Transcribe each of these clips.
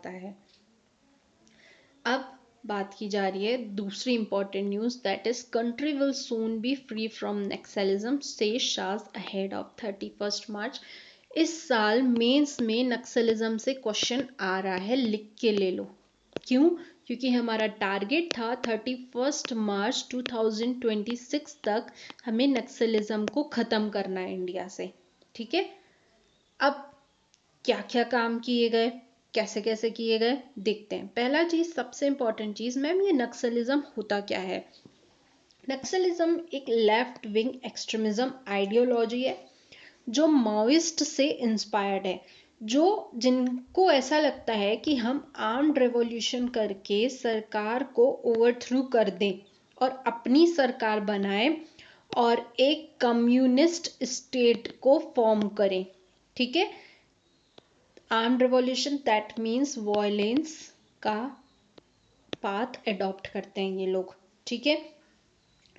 जाता है। अब बात की जा रही है दूसरी important news, that is country will soon be free from Naxalism से शाज अहेड ऑफ 31 मार्च। इस साल मेंस में नक्सलिज्म से क्वेश्चन आ रहा है, लिख के ले लो। क्यों? क्योंकि हमारा टारगेट था 31 मार्च 2026 तक हमें नक्सलिज्म को खत्म करना है इंडिया से। ठीक है, अब क्या क्या काम किए गए, कैसे कैसे किए गए, देखते हैं। पहला चीज, सबसे इंपॉर्टेंट चीज, मैम ये नक्सलिज्म होता क्या है? नक्सलिज्म एक लेफ्ट विंग एक्सट्रीमिज्म आइडियोलॉजी है जो माओइस्ट से इंस्पायर्ड है, जो जिनको ऐसा लगता है कि हम आर्म्ड रेवोल्यूशन करके सरकार को ओवरथ्रू कर दें और अपनी सरकार बनाएं और एक कम्युनिस्ट स्टेट को फॉर्म करें। ठीक है, armed revolution that means violence का पाथ एडॉप्ट करते हैं ये लोग। ठीक है,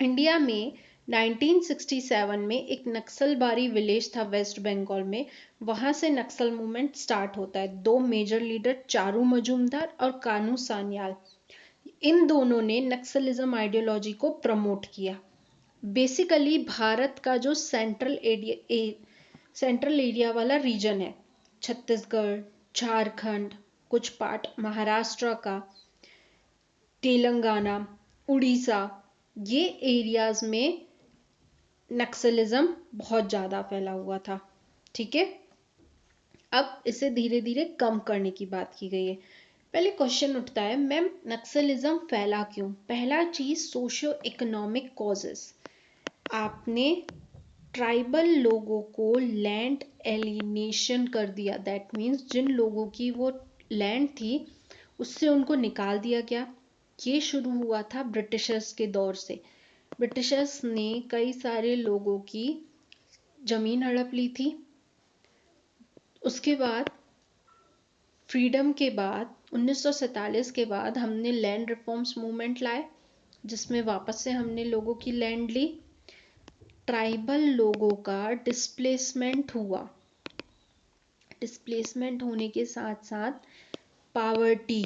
इंडिया में 1967 में एक नक्सलबारी विलेज था वेस्ट बंगाल में, वहां से नक्सल मूवमेंट स्टार्ट होता है। दो मेजर लीडर चारू मजूमदार और कानू सान्याल, इन दोनों ने नक्सलिज्म आइडियोलॉजी को प्रमोट किया। बेसिकली भारत का जो सेंट्रल एरिया वाला रीजन है, छत्तीसगढ़, झारखंड, कुछ पार्ट महाराष्ट्र का, तेलंगाना, उड़ीसा, ये एरियाज में नक्सलिज्म बहुत ज़्यादा फैला हुआ था। ठीक है, अब इसे धीरे धीरे कम करने की बात की गई है। पहले क्वेश्चन उठता है, मैम नक्सलिज्म फैला क्यों? पहला चीज, सोशियो इकोनॉमिक कॉजेस। आपने ट्राइबल लोगों को लैंड एलिनेशन कर दिया, दैट मीन्स जिन लोगों की वो लैंड थी उससे उनको निकाल दिया गया। ये शुरू हुआ था ब्रिटिशर्स के दौर से। ब्रिटिशर्स ने कई सारे लोगों की जमीन हड़प ली थी। उसके बाद फ्रीडम के बाद 1947 के बाद हमने लैंड रिफॉर्म्स मूवमेंट लाए, जिसमें वापस से हमने लोगों की लैंड ली। ट्राइबल लोगों का डिस्प्लेसमेंट हुआ। डिस्प्लेसमेंट होने के साथ साथ poverty,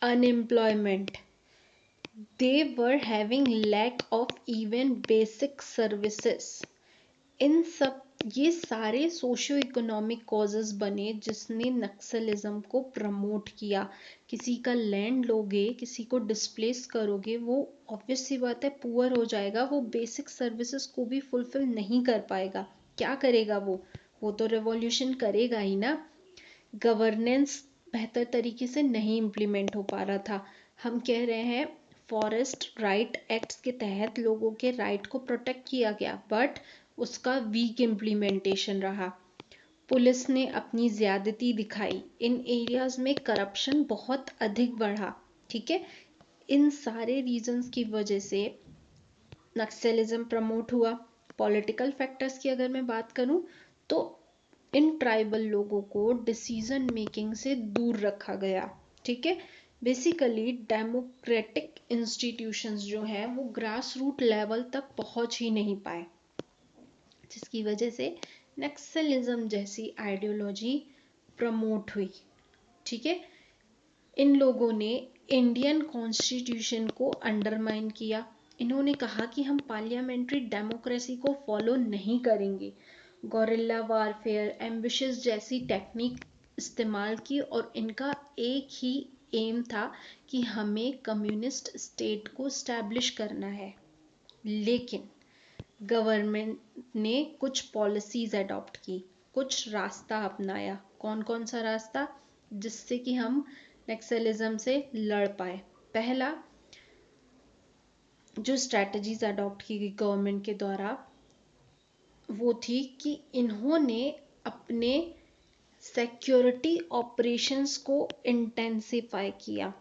unemployment, they were having lack of even basic services। इन सब ये सारे सोशियो इकोनॉमिक कॉजेस बने जिसने नक्सलिज्म को प्रमोट किया। किसी का लैंड लोगे, किसी को डिस्प्लेस करोगे, वो ऑब्वियस सी बात है पुअर हो जाएगा, वो बेसिक सर्विसेज को भी फुलफिल नहीं कर पाएगा। क्या करेगा वो तो रेवोल्यूशन करेगा ही ना। गवर्नेंस बेहतर तरीके से नहीं इम्प्लीमेंट हो पा रहा था। हम कह रहे हैं फॉरेस्ट राइट एक्ट्स के तहत लोगों के राइट को प्रोटेक्ट किया गया, बट उसका वीक इम्प्लीमेंटेशन रहा। पुलिस ने अपनी ज्यादती दिखाई, इन एरियाज में करप्शन बहुत अधिक बढ़ा। ठीक है, इन सारे रीजंस की वजह से नक्सलिज्म प्रमोट हुआ। पॉलिटिकल फैक्टर्स की अगर मैं बात करूं तो इन ट्राइबल लोगों को डिसीजन मेकिंग से दूर रखा गया। ठीक है, बेसिकली डेमोक्रेटिक इंस्टीट्यूशंस जो हैं वो ग्रास रूट लेवल तक पहुंच ही नहीं पाए, जिसकी वजह से नक्सलिज्म जैसी आइडियोलॉजी प्रमोट हुई। ठीक है, इन लोगों ने इंडियन कॉन्स्टिट्यूशन को अंडरमाइन किया। इन्होंने कहा कि हम पार्लियामेंट्री डेमोक्रेसी को फॉलो नहीं करेंगे। गोरिल्ला वारफेयर, एम्बिशस जैसी टेक्निक इस्तेमाल की और इनका एक ही एम था कि हमें कम्युनिस्ट स्टेट को स्टैब्लिश करना है। लेकिन गवर्नमेंट ने कुछ पॉलिसीज अडॉप्ट की, कुछ रास्ता अपनाया। कौन कौन सा रास्ता, जिससे कि हम नक्सलिज्म से लड़ पाए? पहला जो स्ट्रैटेजीज अडॉप्ट की गई गवर्नमेंट के द्वारा वो थी कि इन्होंने अपने सिक्योरिटी ऑपरेशंस को इंटेंसिफाई किया।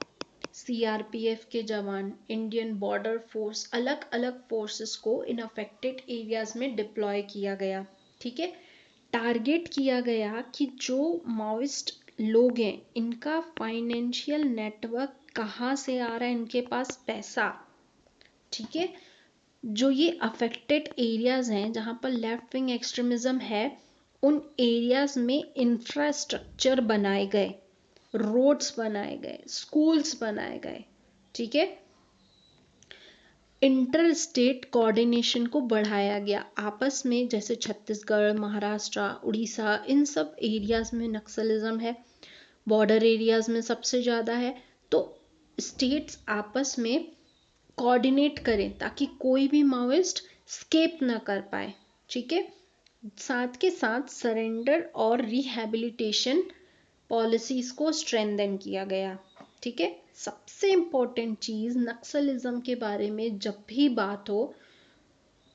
सीआरपीएफ के जवान, इंडियन बॉर्डर फोर्स, अलग अलग फोर्सेस को इन अफेक्टेड एरियाज में डिप्लॉय किया गया। ठीक है, टारगेट किया गया कि जो माओइस्ट लोग हैं इनका फाइनेंशियल नेटवर्क कहाँ से आ रहा है, इनके पास पैसा। ठीक है, जो ये अफेक्टेड एरियाज हैं जहाँ पर लेफ्ट विंग एक्सट्रीमिज्म है, उन एरियाज में इंफ्रास्ट्रक्चर बनाए गए रोड्स बनाए गए, स्कूल्स बनाए गए, ठीक है। इंटर स्टेट कोऑर्डिनेशन को बढ़ाया गया आपस में, जैसे छत्तीसगढ़, महाराष्ट्र, उड़ीसा, इन सब एरियाज में नक्सलिज्म है, बॉर्डर एरियाज में सबसे ज़्यादा है। तो स्टेट्स आपस में कोऑर्डिनेट करें ताकि कोई भी माओइस्ट स्केप ना कर पाए, ठीक है। साथ के साथ सरेंडर और रिहैबिलिटेशन पॉलिसीज को स्ट्रेंथन किया गया, ठीक है। सबसे इंपॉर्टेंट चीज नक्सलिज्म के बारे में जब भी बात हो,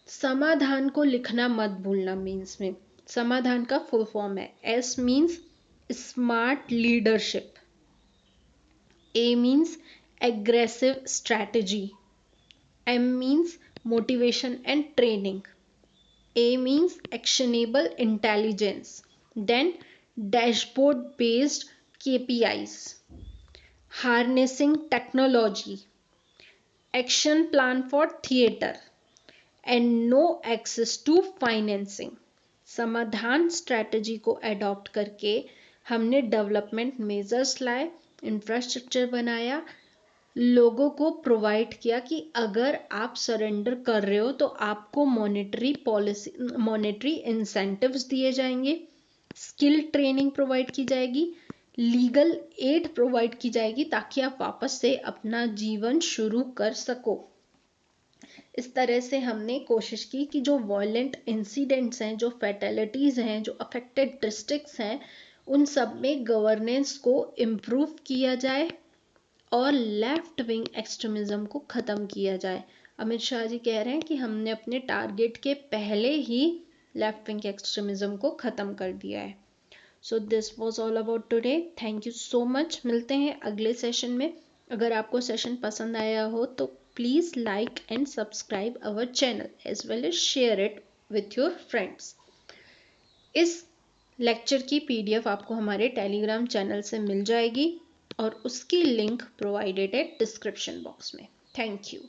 समाधान को लिखना मत भूलना। मीन्स में समाधान का फुल फॉर्म है, S means smart leadership, A means aggressive strategy, M means motivation and training, A means actionable intelligence, then dashboard based KPIs, harnessing technology, action plan for theater, and no access to financing। समाधान strategy को adopt करके हमने development measures लाए, infrastructure बनाया, लोगों को provide किया कि अगर आप सरेंडर कर रहे हो तो आपको मॉनेटरी इंसेंटिव्स दिए जाएंगे, स्किल ट्रेनिंग प्रोवाइड की जाएगी, लीगल एड प्रोवाइड की जाएगी ताकि आप वापस से अपना जीवन शुरू कर सको। इस तरह से हमने कोशिश की कि जो वायलेंट इंसिडेंट्स हैं, जो फैटेलिटीज़ हैं, जो अफेक्टेड डिस्ट्रिक्ट्स हैं, उन सब में गवर्नेंस को इम्प्रूव किया जाए और लेफ्ट विंग एक्सट्रीमिज्म को ख़त्म किया जाए। अमित शाह जी कह रहे हैं कि हमने अपने टारगेट के पहले ही लेफ्ट विंग एक्सट्रीमिज्म को ख़त्म कर दिया है। So this was all about today. Thank you so much. मिलते हैं अगले सेशन में। अगर आपको सेशन पसंद आया हो तो please like and subscribe our channel as well as share it with your friends. इस लेक्चर की PDF आपको हमारे टेलीग्राम चैनल से मिल जाएगी और उसकी लिंक प्रोवाइडेड है डिस्क्रिप्शन बॉक्स में। Thank you.